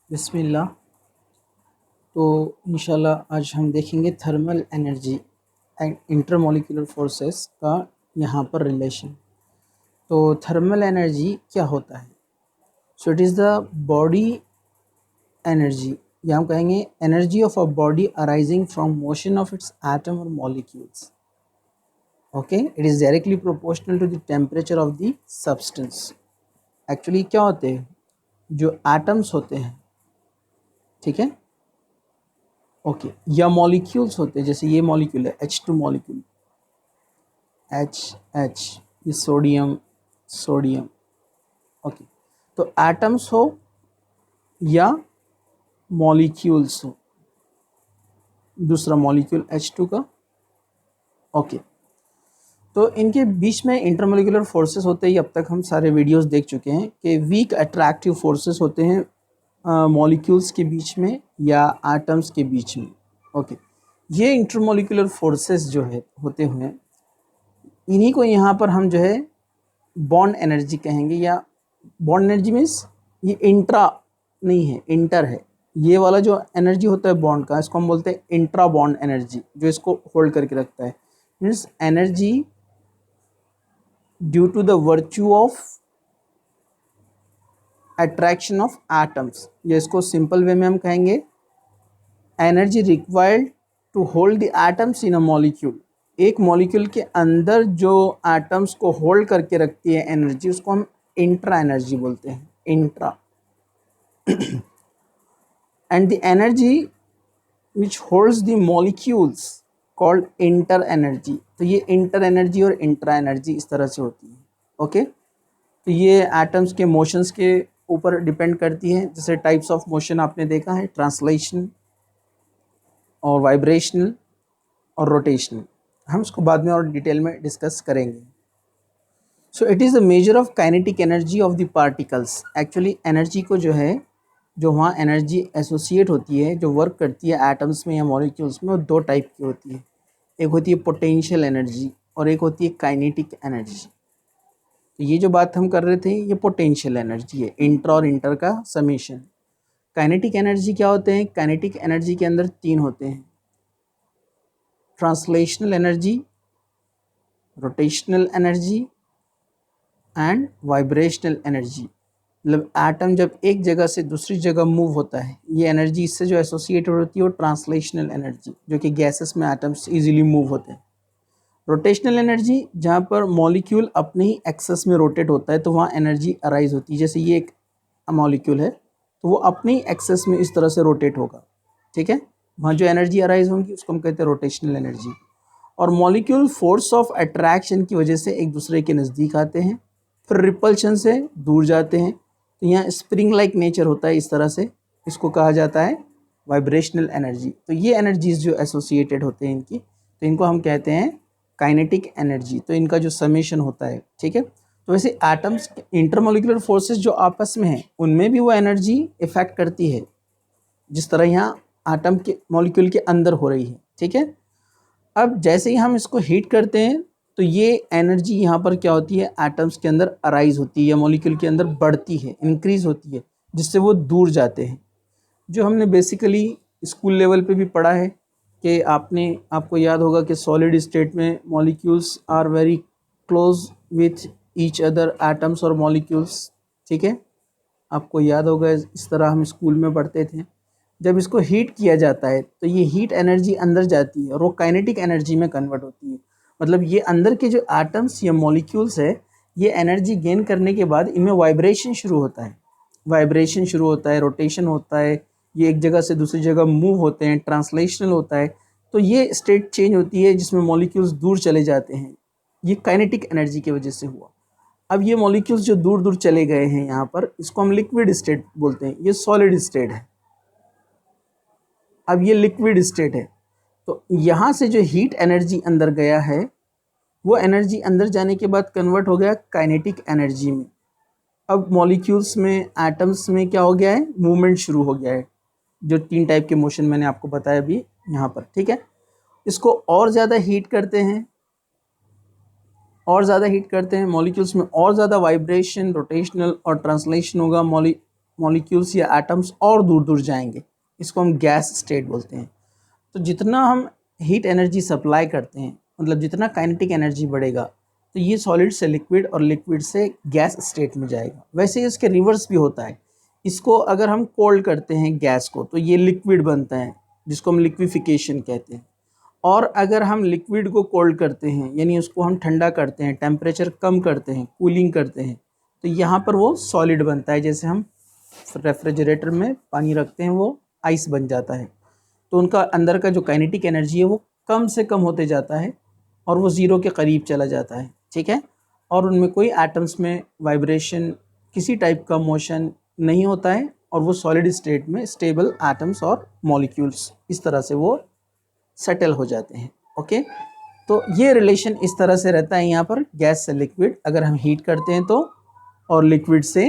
बिस्मिल्लाह। तो इंशाल्लाह आज हम देखेंगे thermal energy and intermolecular forces का यहाँ पर रिलेशन। तो थर्मल एनर्जी क्या होता है? So it is the body energy, या हम कहेंगे energy of a body arising from motion of its atom और molecules. Okay, it is directly proportional to the temperature of the substance. Actually क्या होते हैं, जो एटम्स होते हैं, ठीक है, ओके, या मॉलिक्यूल्स होते हैं, जैसे ये मॉलिक्यूल है H2 मॉलिक्यूल, H ये सोडियम सोडियम। ओके, तो एटम्स हो या मॉलिक्यूल्स हो, दूसरा मॉलिक्यूल H2 का। ओके, तो इनके बीच में इंटरमॉलिक्यूलर फोर्सेस होते हैं। अब तक हम सारे वीडियोस देख चुके हैं कि वीक अट्रैक्टिव फोर्सेस होते हैं मॉलिक्यूल्स के बीच में या एटम्स के बीच में। ओके, ये इंटरमॉलिक्यूलर फोर्सेस जो है होते हुए, इन्हीं को यहाँ पर हम जो है बॉन्ड एनर्जी कहेंगे। या बॉन्ड एनर्जी मीन्स ये इंट्रा नहीं है, इंटर है। ये वाला जो एनर्जी होता है बॉन्ड का, इसको हम बोलते हैं इंट्रा बॉन्ड एनर्जी, जो इसको होल्ड करके रखता है। Means energy due to the virtue of attraction of atoms, या इसको सिंपल वे में हम कहेंगे energy required to hold the atoms in a molecule. एक मॉलिक्यूल के अंदर जो एटम्स को होल्ड करके रखती है एनर्जी, उसको हम इंट्रा एनर्जी बोलते हैं, intra. And the energy which holds the molecules called inter energy. तो ये इंटर एनर्जी और इंट्रा एनर्जी इस तरह से होती है। ओके, तो ये एटम्स के मोशंस के ऊपर डिपेंड करती है। जैसे टाइप्स ऑफ मोशन आपने देखा है, ट्रांसलेशन और वाइब्रेशनल और रोटेशनल। हम इसको बाद में और डिटेल में डिस्कस करेंगे। सो it is the measure of kinetic energy of the particles. Actually energy को जो है, जो वहाँ एनर्जी एसोसिएट होती है, जो वर्क करती है एटम्स में या मॉलिक्यूल्स में, वो दो टाइप की होती है। एक होती है पोटेंशियल एनर्जी और एक होती है काइनेटिक एनर्जी। तो ये जो बात हम कर रहे थे, ये पोटेंशियल एनर्जी है, इंट्रा और इंटर का समेशन। काइनेटिक एनर्जी क्या होते हैं? काइनेटिक एनर्जी के अंदर तीन होते हैं, translational energy, rotational energy and vibrational energy. मतलब एटम जब एक जगह से दूसरी जगह मूव होता है, ये एनर्जी इससे जो एसोसिएटेड होती है वो ट्रांसलेशनल एनर्जी, जो कि गैसेस में एटम्स इजीली मूव होते हैं। रोटेशनल एनर्जी, जहाँ पर मॉलिक्यूल अपने ही एक्सेस में रोटेट होता है, तो वहाँ एनर्जी अराइज होती है। जैसे ये एक मॉलिक्यूल है, तो वो अपने ही एक्सेस में इस तरह से रोटेट होगा, ठीक है, वहाँ जो एनर्जी अराइज होगी उसको हम कहते हैं रोटेशनल एनर्जी। और मॉलिक्यूल फोर्स ऑफ अट्रैक्शन की वजह से एक दूसरे के नज़दीक आते हैं, फिर रिपल्शन से दूर जाते हैं। तो यहाँ स्प्रिंग लाइक नेचर होता है इस तरह से, इसको कहा जाता है वाइब्रेशनल एनर्जी। तो ये एनर्जीज जो एसोसिएटेड होते हैं इनकी, तो इनको हम कहते हैं काइनेटिक एनर्जी। तो इनका जो समेशन होता है, ठीक है। तो वैसे एटम्स, इंटरमॉलिक्यूलर फोर्सेस जो आपस में हैं, उनमें भी वो एनर्जी इफेक्ट करती है, जिस तरह यहाँ एटम के मॉलिक्यूल के अंदर हो रही है, ठीक है। अब जैसे ही हम इसको हीट करते हैं, तो ये एनर्जी यहाँ पर क्या होती है, एटम्स के अंदर अराइज होती है या मॉलिक्यूल के अंदर बढ़ती है, इंक्रीज होती है, जिससे वो दूर जाते हैं। जो हमने बेसिकली स्कूल लेवल पे भी पढ़ा है कि आपको याद होगा कि सॉलिड स्टेट में molecules are very close with each other, atoms और मॉलिक्यूल्स, ठीक है। आपको याद होगा, इस तरह हम स्कूल में पढ़ते थे। जब इसको हीट किया जाता है, तो ये हीट एनर्जी अंदर जाती है और वो काइनेटिक एनर्जी में कन्वर्ट होती है। मतलब ये अंदर के जो एटम्स या मॉलिक्यूल्स है, ये एनर्जी गेन करने के बाद इनमें वाइब्रेशन शुरू होता है, रोटेशन होता है, ये एक जगह से दूसरी जगह मूव होते हैं, ट्रांसलेशनल होता है। तो ये स्टेट चेंज होती है जिसमें मॉलिक्यूल्स दूर चले जाते हैं। ये काइनेटिक एनर्जी की वजह से हुआ। अब ये मॉलिक्यूल्स जो दूर दूर चले गए हैं यहाँ पर, इसको हम लिक्विड स्टेट बोलते हैं, ये सॉलिड स्टेट है। अब ये लिक्विड स्टेट है, तो यहाँ से जो हीट एनर्जी अंदर गया है, वो एनर्जी अंदर जाने के बाद कन्वर्ट हो गया काइनेटिक एनर्जी में। अब मॉलिक्यूल्स में, एटम्स में क्या हो गया है, मूवमेंट शुरू हो गया है। जो तीन टाइप के मोशन मैंने आपको बताया अभी यहाँ पर, ठीक है। इसको और ज़्यादा हीट करते हैं, मॉलिक्यूल्स में और ज़्यादा वाइब्रेशन, रोटेशनल और ट्रांसलेशन होगा मॉलिक्यूल्स या एटम्स और दूर दूर जाएंगे, इसको हम गैस स्टेट बोलते हैं। तो जितना हम हीट एनर्जी सप्लाई करते हैं, मतलब जितना काइनेटिक एनर्जी बढ़ेगा, तो ये सॉलिड से लिक्विड और लिक्विड से गैस स्टेट में जाएगा। वैसे ही इसके रिवर्स भी होता है। इसको अगर हम कोल्ड करते हैं गैस को, तो ये लिक्विड बनता है, जिसको हम लिक्विफिकेशन कहते हैं। और अगर हम लिक्विड को कोल्ड करते हैं, यानी उसको हम ठंडा करते हैं, टेम्परेचर कम करते हैं, कूलिंग करते हैं, तो यहाँ पर वो सॉलिड बनता है। जैसे हम रेफ्रिजरेटर में पानी रखते हैं, वो आइस बन जाता है। तो उनका अंदर का जो काइनेटिक एनर्जी है वो कम से कम होते जाता है और वो ज़ीरो के करीब चला जाता है, ठीक है। और उनमें कोई एटम्स में वाइब्रेशन, किसी टाइप का मोशन नहीं होता है, और वो सॉलिड स्टेट में स्टेबल एटम्स और मॉलिक्यूल्स इस तरह से वो सेटल हो जाते हैं। ओके, तो ये रिलेशन इस तरह से रहता है यहाँ पर, गैस से लिक्विड अगर हम हीट करते हैं तो, और लिक्विड से,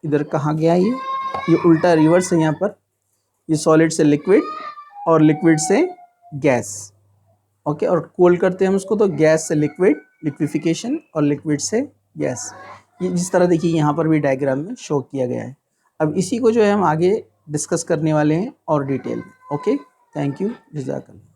इधर कहाँ गया ये उल्टा रिवर्स है यहाँ पर, ये सॉलिड से लिक्विड और लिक्विड से गैस। ओके, और कोल्ड करते हैं हम उसको तो गैस से लिक्विड, लिक्विफिकेशन, और लिक्विड से गैस। ये जिस तरह देखिए यहाँ पर भी डायग्राम में शो किया गया है। अब इसी को जो है हम आगे डिस्कस करने वाले हैं और डिटेल में। ओके, थैंक यू, जज़ाकल्लाह।